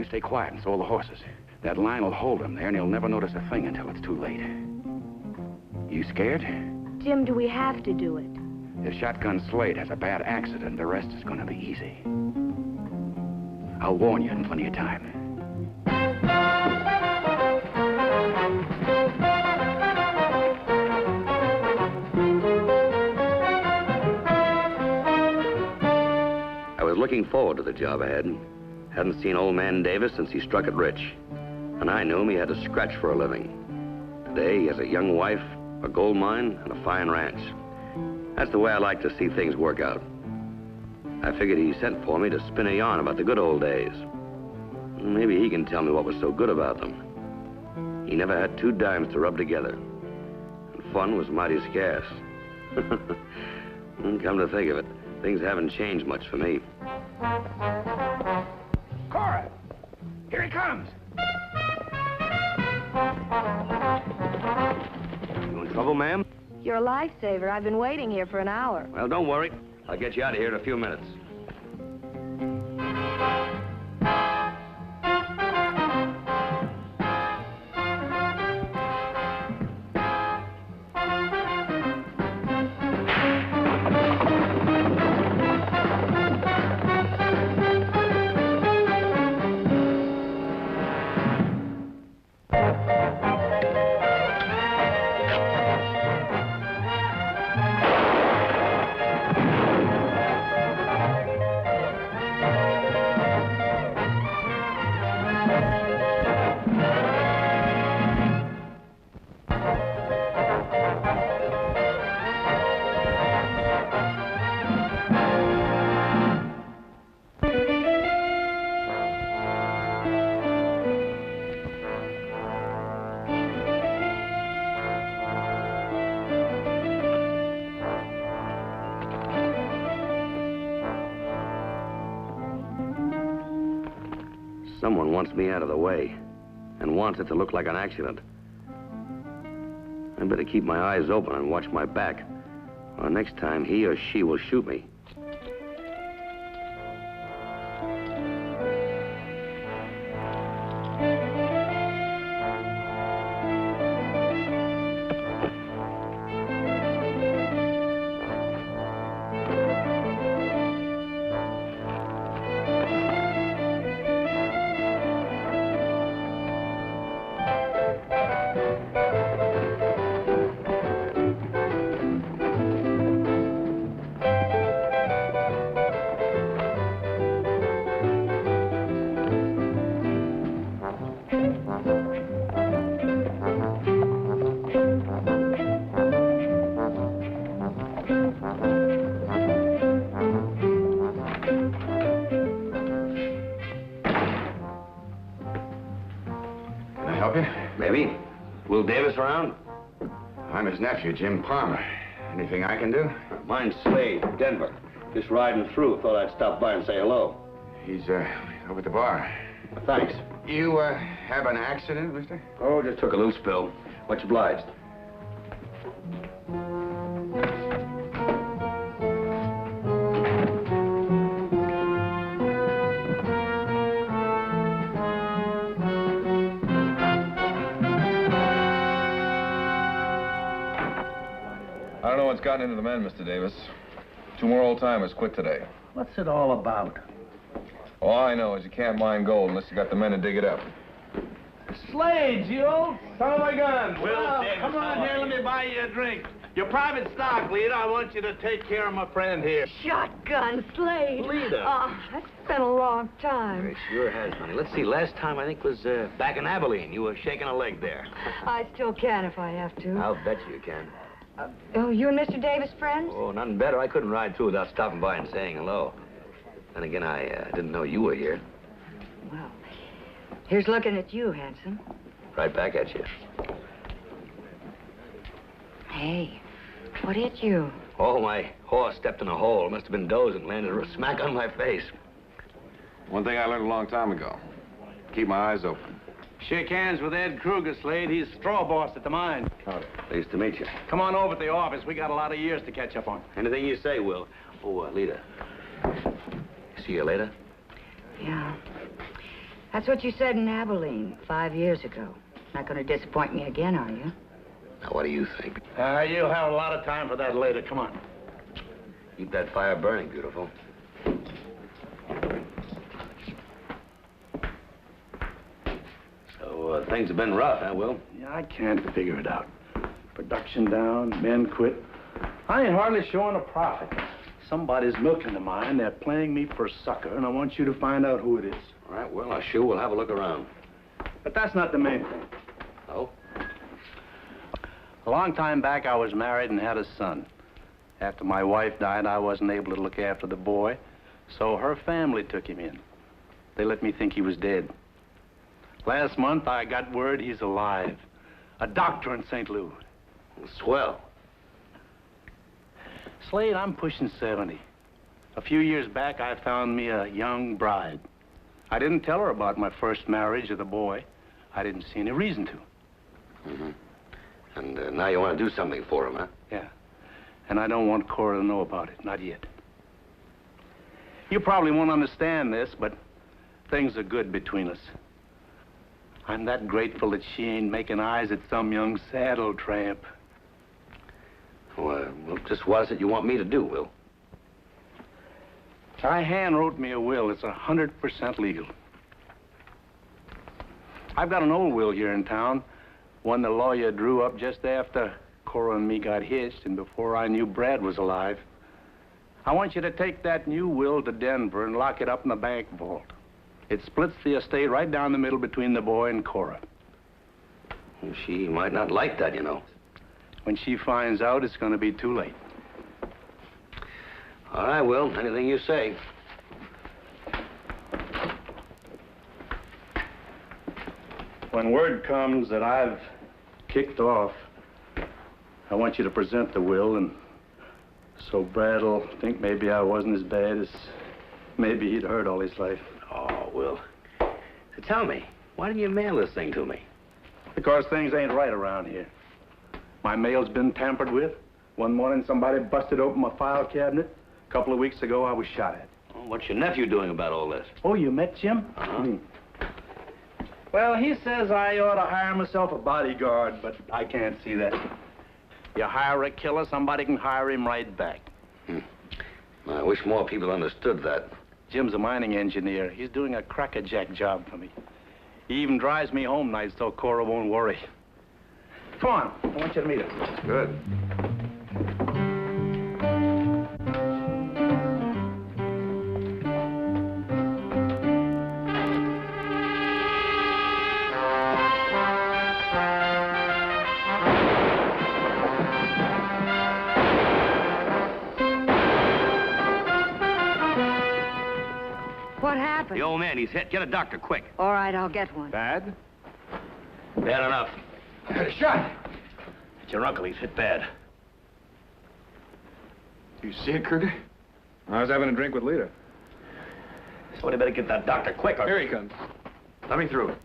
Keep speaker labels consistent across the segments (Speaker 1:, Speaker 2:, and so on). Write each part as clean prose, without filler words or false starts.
Speaker 1: stay quiet, and so will the horses. That line will hold him there, and he'll never notice a thing until it's too late. You scared?
Speaker 2: Jim, do we have to do it?
Speaker 1: If Shotgun Slade has a bad accident, the rest is going to be easy. I'll warn you in plenty of time. I was looking forward to the job ahead. Hadn't seen old man Davis since he struck it rich. And I knew him he had to scratch for a living. Today, he has a young wife, a gold mine, and a fine ranch. That's the way I like to see things work out. I figured he sent for me to spin a yarn about the good old days. Maybe he can tell me what was so good about them. He never had 2 dimes to rub together. And fun was mighty scarce. Come to think of it, things haven't changed much for me. Cora! Here he comes! You in trouble, ma'am?
Speaker 2: You're a lifesaver. I've been waiting here for an hour.
Speaker 1: Well, don't worry. I'll get you out of here in a few minutes. Someone wants me out of the way and wants it to look like an accident. I better keep my eyes open and watch my back, or next time he or she will shoot me. Maybe. Will Davis around?
Speaker 3: I'm his nephew, Jim Palmer. Anything I can do?
Speaker 1: Mine's Slade, Denver. Just riding through. Thought I'd stop by and say hello.
Speaker 3: He's, over at the bar.
Speaker 1: Thanks.
Speaker 3: You, have an accident, mister?
Speaker 1: Oh, just took a little spill. Much obliged.
Speaker 4: I don't know what's gotten into the men, Mr. Davis. 2 more old-timers quit today.
Speaker 5: What's it all about?
Speaker 4: All I know is you can't mine gold unless you got the men to dig it up.
Speaker 5: Slade, you old son of a gun.
Speaker 6: Well, come on here, let me buy you a drink. Your private stock, leader. I want you to take care of my friend here.
Speaker 2: Shotgun Slade.
Speaker 6: Leader.
Speaker 2: Oh, that's been a long time.
Speaker 1: It sure has, honey. Let's see, last time I think was back in Abilene. You were shaking a leg there.
Speaker 2: I still can if I have to.
Speaker 1: I'll bet you can.
Speaker 2: Oh, you and Mr. Davis friends?
Speaker 1: Oh, nothing better. I couldn't ride through without stopping by and saying hello. Then again, I didn't know you were here.
Speaker 2: Well, here's looking at you, handsome.
Speaker 1: Right back at you.
Speaker 2: Hey, what hit you?
Speaker 1: Oh, my horse stepped in a hole. Must have been dozing. Landed smack on my face.
Speaker 4: One thing I learned a long time ago. Keep my eyes open.
Speaker 6: Shake hands with Ed Kruger, Slade. He's straw boss at the mine.
Speaker 1: Pleased to meet you.
Speaker 6: Come on over to the office. We got a lot of years to catch up on.
Speaker 1: Anything you say, Will. Oh, Lita. See you later?
Speaker 2: Yeah. That's what you said in Abilene 5 years ago. Not going to disappoint me again, are you?
Speaker 1: Now, what do you think?
Speaker 6: You'll have a lot of time for that later. Come on.
Speaker 1: Keep that fire burning, beautiful. So, things have been rough, huh, Will?
Speaker 6: Yeah, I can't figure it out. Production down, men quit. I ain't hardly showing a profit. Somebody's milking the mine. They're playing me for a sucker, and I want you to find out who it is.
Speaker 1: All right, well, I sure will have a look around.
Speaker 6: But that's not the main thing.
Speaker 1: Oh?
Speaker 6: A long time back, I was married and had a son. After my wife died, I wasn't able to look after the boy, so her family took him in. They let me think he was dead. Last month, I got word he's alive. A doctor in St. Louis.
Speaker 1: Swell.
Speaker 6: Slade, I'm pushing 70. A few years back, I found me a young bride. I didn't tell her about my first marriage of the boy. I didn't see any reason to.
Speaker 1: Mm-hmm. And now you want to do something for him, huh?
Speaker 6: Yeah. And I don't want Cora to know about it, not yet. You probably won't understand this, but things are good between us. I'm that grateful that she ain't making eyes at some young saddle tramp.
Speaker 1: Well, just what is it you want me to do, Will?
Speaker 6: I hand wrote me a will. It's 100% legal. I've got an old will here in town, one the lawyer drew up just after Cora and me got hitched and before I knew Brad was alive. I want you to take that new will to Denver and lock it up in the bank vault. It splits the estate right down the middle between the boy and Cora.
Speaker 1: Well, she might not like that, you know.
Speaker 6: When she finds out, it's going to be too late.
Speaker 1: All right, Will. Anything you say.
Speaker 6: When word comes that I've kicked off, I want you to present the will, and so Brad'll think maybe I wasn't as bad as maybe he'd heard all his life.
Speaker 1: Oh, Will. So tell me, why didn't you mail this thing to me?
Speaker 6: Because things ain't right around here. My mail's been tampered with. One morning, somebody busted open my file cabinet. A couple of weeks ago, I was shot at.
Speaker 1: Oh, what's your nephew doing about all this?
Speaker 6: Oh, you met Jim?
Speaker 1: Uh-huh.
Speaker 6: Well, he says I ought to hire myself a bodyguard, but I can't see that. You hire a killer, somebody can hire him right back.
Speaker 1: I wish more people understood that.
Speaker 6: Jim's a mining engineer. He's doing a crackerjack job for me. He even drives me home nights so Cora won't worry. Come on, I want you to meet her.
Speaker 3: Good.
Speaker 2: What happened?
Speaker 1: The old man, he's hit. Get a doctor, quick.
Speaker 2: All right, I'll get one.
Speaker 6: Bad?
Speaker 1: Bad enough.
Speaker 3: I got a shot.
Speaker 1: It's your uncle. He's hit bad.
Speaker 3: You see it, Kruger?
Speaker 4: I was having a drink with Lita.
Speaker 1: Somebody better get that doctor quick.
Speaker 4: Here he comes.
Speaker 1: Let me through.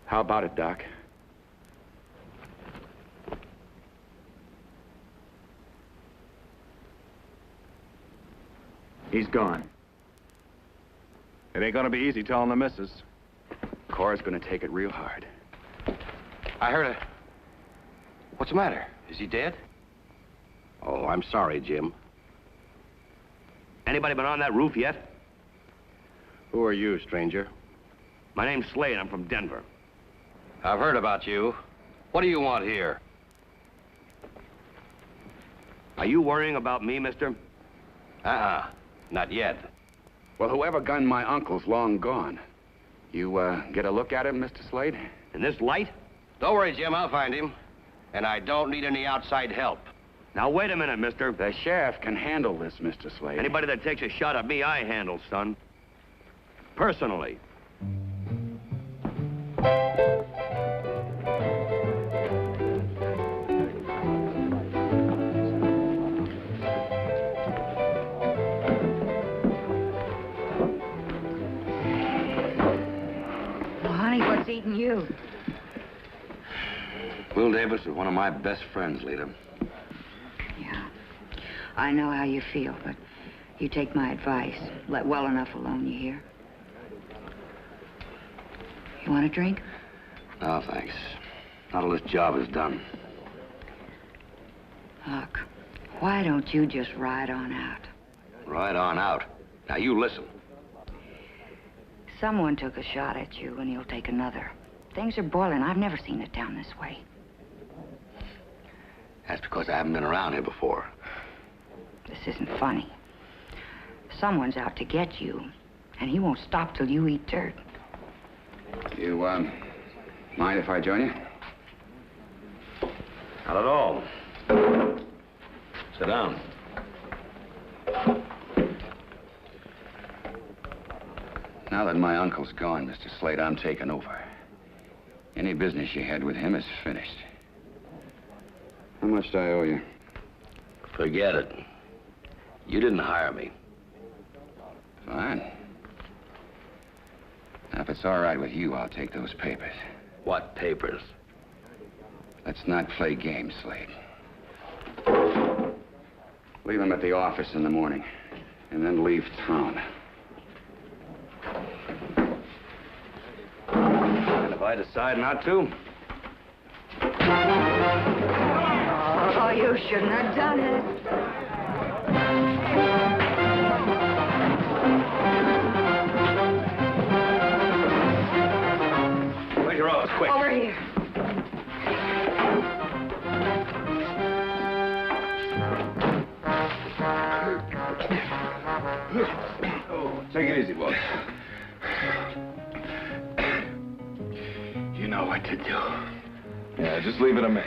Speaker 3: How about it, Doc? He's gone.
Speaker 4: It ain't gonna be easy telling the missus.
Speaker 3: Cora's gonna take it real hard. I heard a... What's the matter? Is he dead?
Speaker 1: Oh, I'm sorry, Jim. Anybody been on that roof yet?
Speaker 3: Who are you, stranger?
Speaker 1: My name's Slade. I'm from Denver.
Speaker 3: I've heard about you. What do you want here?
Speaker 1: Are you worrying about me, mister?
Speaker 3: Not yet. Well, whoever gunned my uncle's long gone. You, get a look at him, Mr. Slade?
Speaker 1: In this light?
Speaker 3: Don't worry, Jim. I'll find him. And I don't need any outside help.
Speaker 1: Now, wait a minute, mister.
Speaker 3: The sheriff can handle this, Mr. Slade.
Speaker 1: Anybody that takes a shot at me, I handle, son. Personally.
Speaker 2: Well, honey, what's eating you?
Speaker 1: Will Davis is one of my best friends, Lita.
Speaker 2: Yeah. I know how you feel, but You take my advice. Let well enough alone, you hear? You want a drink?
Speaker 1: No, thanks. Not till this job is done.
Speaker 2: Look, why don't you just ride on out?
Speaker 1: Ride on out. Now, you listen.
Speaker 2: Someone took a shot at you, and he'll take another. Things are boiling. I've never seen it down this way.
Speaker 1: That's because I haven't been around here before.
Speaker 2: This isn't funny. Someone's out to get you, and he won't stop till you eat dirt.
Speaker 3: You, mind if I join you?
Speaker 1: Not at all. Sit down.
Speaker 3: Now that my uncle's gone, Mr. Slade, I'm taking over. Any business you had with him is finished. How much do I owe you?
Speaker 1: Forget it. You didn't hire me.
Speaker 3: Fine. Now, if it's all right with you, I'll take those papers.
Speaker 1: What papers?
Speaker 3: Let's not play games, Slade. Leave them at the office in the morning, and then leave town.
Speaker 1: And if I decide not to?
Speaker 2: Oh, you shouldn't have done it.
Speaker 1: Where's your office? Quick.
Speaker 2: Over here.
Speaker 4: Take it easy, boss.
Speaker 3: You know what to do.
Speaker 4: Yeah, just leave it to me.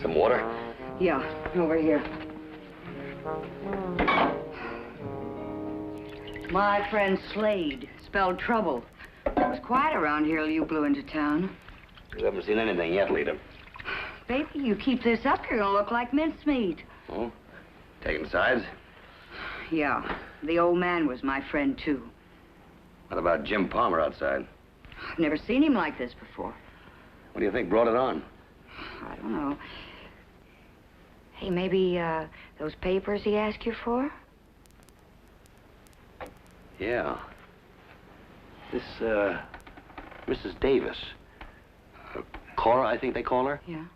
Speaker 1: Some water?
Speaker 2: Yeah, over here. My friend Slade spelled trouble. It was quiet around here till you blew into town.
Speaker 1: You haven't seen anything yet, leader.
Speaker 2: Baby, you keep this up, you're gonna look like mincemeat.
Speaker 1: Oh? Taking sides?
Speaker 2: Yeah, the old man was my friend, too.
Speaker 1: What about Jim Palmer outside?
Speaker 2: I've never seen him like this before.
Speaker 1: What do you think brought it on?
Speaker 2: I don't know. Hey, maybe, those papers he asked you for?
Speaker 1: Yeah. This, Mrs. Davis. Cora, I think they call her?
Speaker 2: Yeah.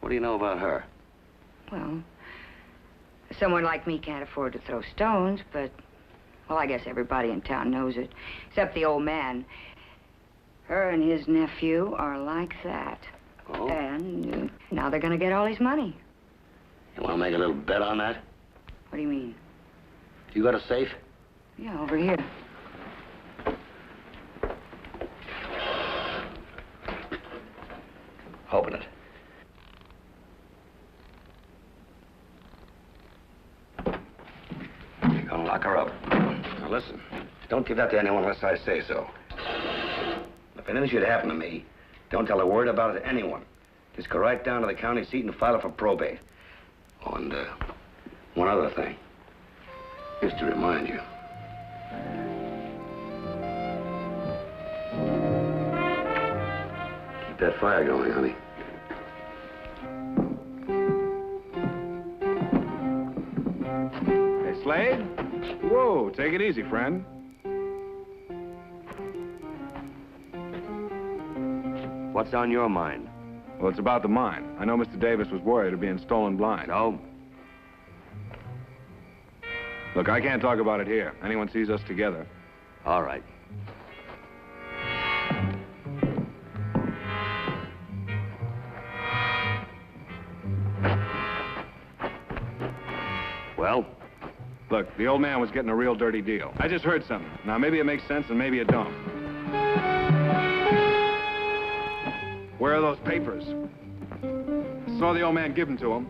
Speaker 1: What do you know about her?
Speaker 2: Well, someone like me can't afford to throw stones, but, well, I guess everybody in town knows it, except the old man. Her and his nephew are like that.
Speaker 1: Oh?
Speaker 2: And now they're gonna get all his money.
Speaker 1: You want to make a little bet on that?
Speaker 2: What do you mean?
Speaker 1: You got a safe?
Speaker 2: Yeah, over here.
Speaker 1: Open it. You're gonna lock her up. Now listen, don't give that to anyone unless I say so. If anything should happen to me, don't tell a word about it to anyone. Just go right down to the county seat and file it for probate. Oh, and one other thing. Just to remind you. Keep that fire going, honey.
Speaker 3: Hey, Slade? Whoa, take it easy, friend.
Speaker 1: What's on your mind?
Speaker 7: Well, it's about the mine. I know Mr. Davis was worried of being stolen blind.
Speaker 1: No?
Speaker 7: Look, I can't talk about it here. Anyone sees us together.
Speaker 1: All right. Well?
Speaker 7: Look, the old man was getting a real dirty deal. I just heard something. Now, maybe it makes sense and maybe it don't. Where are those papers? I saw the old man give them to him.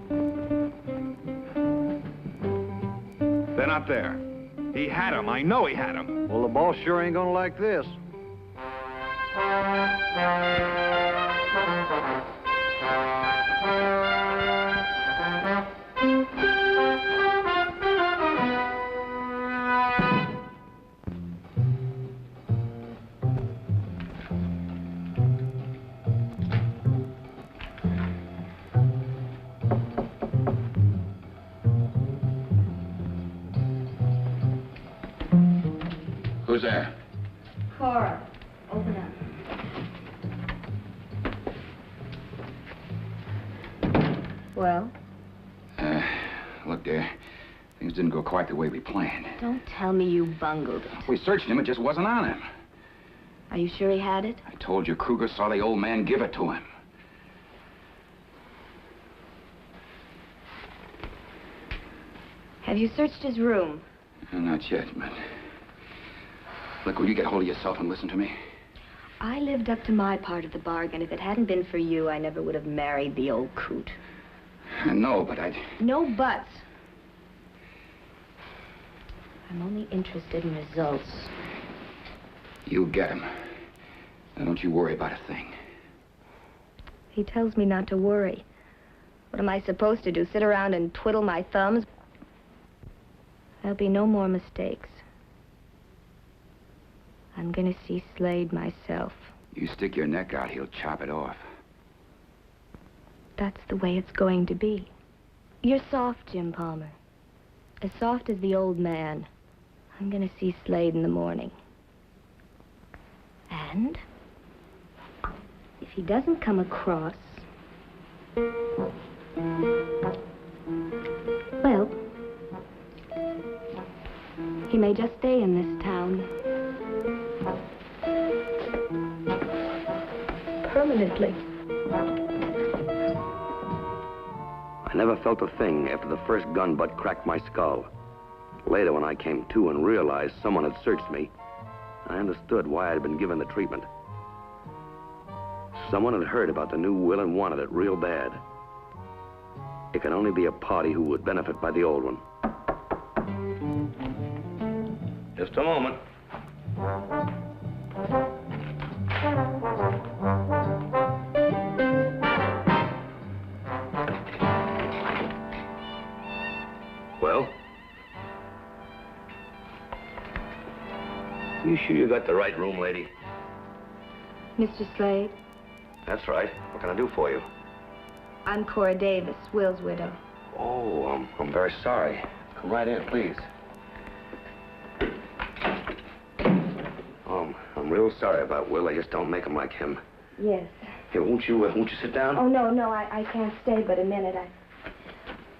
Speaker 7: They're not there. He had them. I know he had them.
Speaker 6: Well, the boss sure ain't gonna like this.
Speaker 3: Who's there?
Speaker 8: Cora, open up. Well?
Speaker 3: Look, dear, things didn't go quite the way we planned.
Speaker 8: Don't tell me you bungled it.
Speaker 3: We searched him, it just wasn't on him.
Speaker 8: Are you sure he had it?
Speaker 3: I told you Kruger saw the old man give it to him.
Speaker 8: Have you searched his room?
Speaker 3: Not yet, but... Look, will you get hold of yourself and listen to me?
Speaker 8: I lived up to my part of the bargain. If it hadn't been for you, I never would have married the old coot.
Speaker 3: No, but I'd...
Speaker 8: No buts. I'm only interested in results.
Speaker 3: You get him. Now, don't you worry about a thing.
Speaker 8: He tells me not to worry. What am I supposed to do, sit around and twiddle my thumbs? There'll be no more mistakes. I'm gonna see Slade myself.
Speaker 3: You stick your neck out, he'll chop it off.
Speaker 8: That's the way it's going to be. You're soft, Jim Palmer. As soft as the old man. I'm gonna see Slade in the morning. And if he doesn't come across, well, he may just stay in this town. Permanently.
Speaker 1: I never felt a thing after the first gun butt cracked my skull. Later, when I came to and realized someone had searched me, I understood why I'd been given the treatment. Someone had heard about the new will and wanted it real bad. It can only be a party who would benefit by the old one. Just a moment. Well? You sure you got the right room, lady?
Speaker 8: Mr. Slade,
Speaker 1: That's right. What can I do for you?
Speaker 8: I'm Cora Davis, Will's widow.
Speaker 1: Oh, I'm very sorry. Come right in, please. I'm real sorry about Will. I just don't make him like him.
Speaker 8: Yes.
Speaker 1: Here, won't you sit down?
Speaker 8: Oh, no, I can't stay but a minute.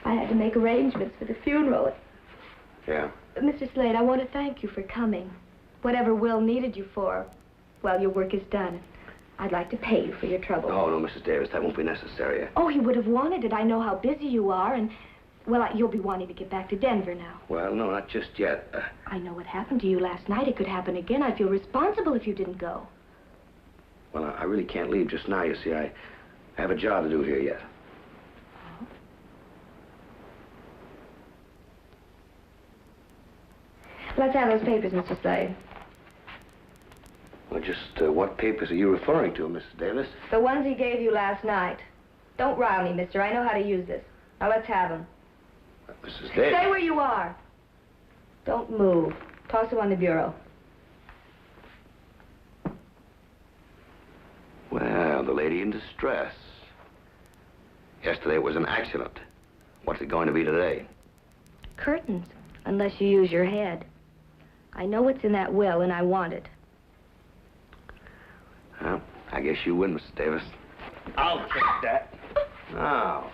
Speaker 8: I had to make arrangements for the funeral.
Speaker 1: Yeah.
Speaker 8: Mr. Slade, I want to thank you for coming. Whatever Will needed you for, well, your work is done. I'd like to pay you for your trouble.
Speaker 1: Oh, no, Mrs. Davis, that won't be necessary.
Speaker 8: Oh, he would have wanted it. I know how busy you are, and, well, you'll be wanting to get back to Denver now.
Speaker 1: Well, no, not just yet.
Speaker 8: I know what happened to you last night. It could happen again. I'd feel responsible if you didn't go.
Speaker 1: Well, I really can't leave just now. You see, I have a job to do here yet.
Speaker 8: Oh? Let's have those papers, Mr. Slade.
Speaker 1: Well, just what papers are you referring to, Mrs. Davis?
Speaker 8: The ones he gave you last night. Don't rile me, mister. I know how to use this. Now, let's have them.
Speaker 1: Mrs. Davis?
Speaker 8: Stay where you are. Don't move. Toss them on the bureau.
Speaker 1: Well, the lady in distress. Yesterday was an accident. What's it going to be today?
Speaker 8: Curtains, unless you use your head. I know what's in that will, and I want it.
Speaker 1: Well, I guess you win, Mrs. Davis. I'll take that. Now.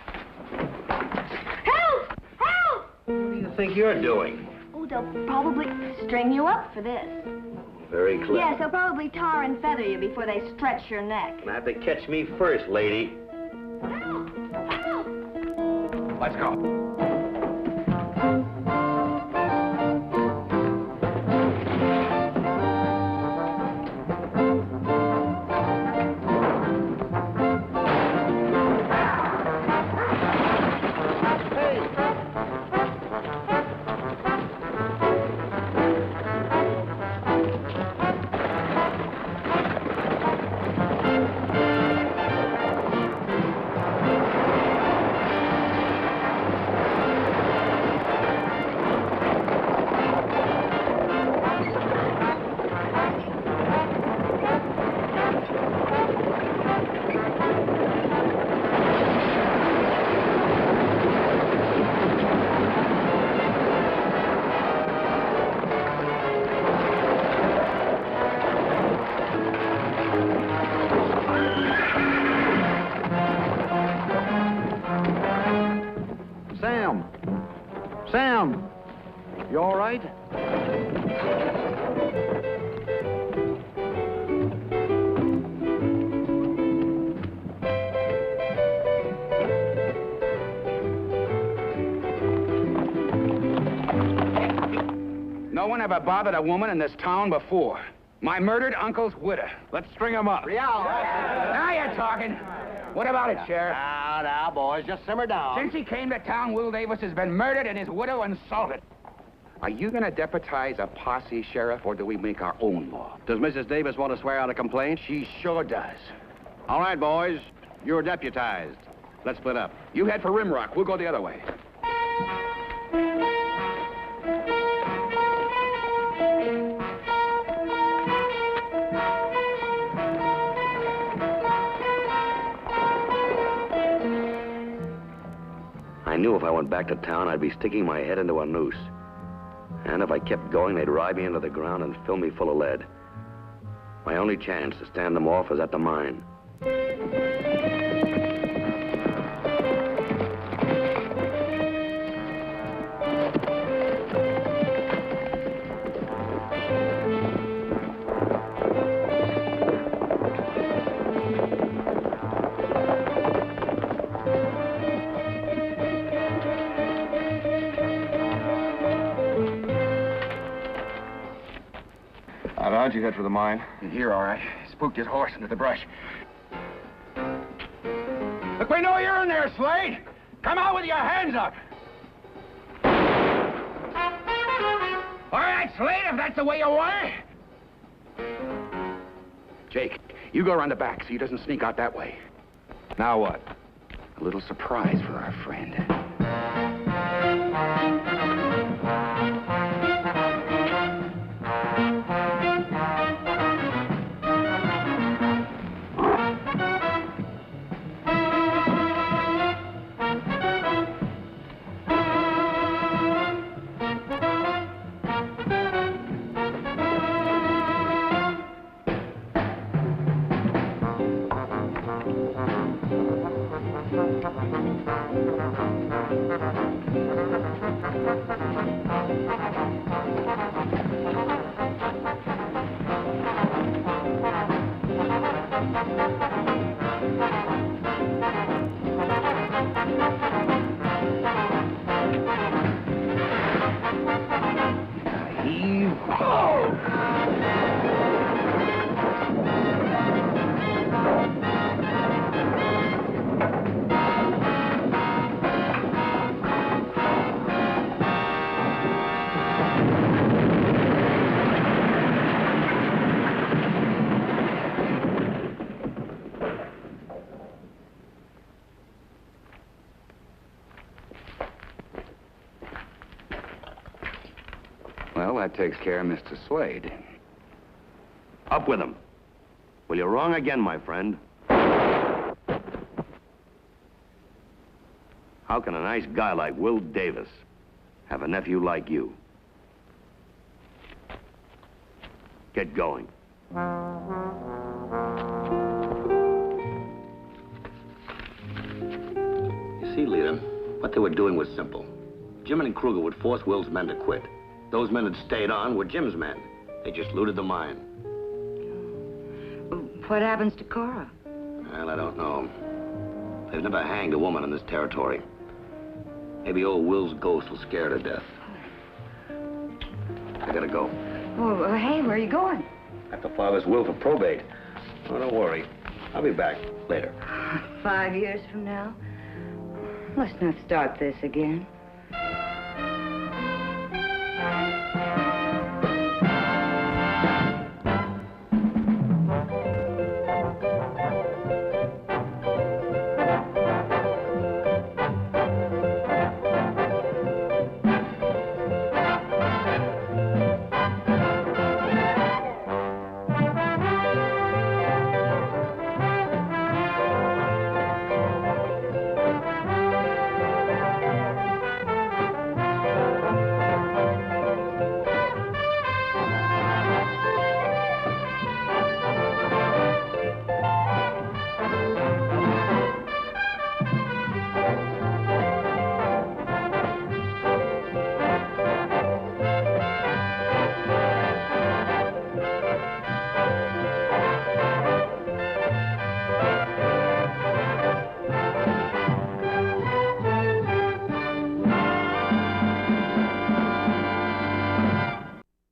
Speaker 8: Help! Help!
Speaker 1: What do you think you're doing?
Speaker 8: Oh, they'll probably string you up for this.
Speaker 1: Very clever.
Speaker 8: Yes, they'll probably tar and feather you before they stretch your neck.
Speaker 1: Now, have to catch me first, lady.
Speaker 8: Help! Help!
Speaker 3: Let's go.
Speaker 7: Sam! Sam! You all right?
Speaker 3: No one ever bothered a woman in this town before. My murdered uncle's widow.
Speaker 7: Let's string him up.
Speaker 3: Now you're talking. What about it, Sheriff?
Speaker 5: Now, boys, just simmer down.
Speaker 3: Since he came to town, Will Davis has been murdered and his widow insulted. Are you going to deputize a posse, Sheriff, or do we make our own law?
Speaker 6: Does Mrs. Davis want to swear out a complaint?
Speaker 3: She sure does.
Speaker 6: All right, boys. You're deputized. Let's split up.
Speaker 3: You head for Rimrock. We'll go the other way.
Speaker 1: I knew if I went back to town, I'd be sticking my head into a noose. And if I kept going, they'd ride me into the ground and fill me full of lead. My only chance to stand them off was at the mine.
Speaker 4: How'd you head for the mine?
Speaker 3: Here, all right. Spooked his horse into the brush. Look, we know you're in there, Slade. Come out with your hands up. All right, Slade, if that's the way you want it. Jake, you go around the back so he doesn't sneak out that way.
Speaker 7: Now what?
Speaker 3: A little surprise for our friend. Well, that takes care of Mr. Slade.
Speaker 1: Up with him. Well, you're wrong again, my friend. How can a nice guy like Will Davis have a nephew like you? Get going. You see, leader, what they were doing was simple. Jim and Kruger would force Will's men to quit. Those men that stayed on were Jim's men. They just looted the mine.
Speaker 2: What happens to Cora?
Speaker 1: Well, I don't know. They've never hanged a woman in this territory. Maybe old Will's ghost will scare her to death. I gotta go.
Speaker 2: Well, hey, where are you going?
Speaker 1: I have to file this will for probate. Oh, don't worry. I'll be back later.
Speaker 2: 5 years from now? Let's not start this again.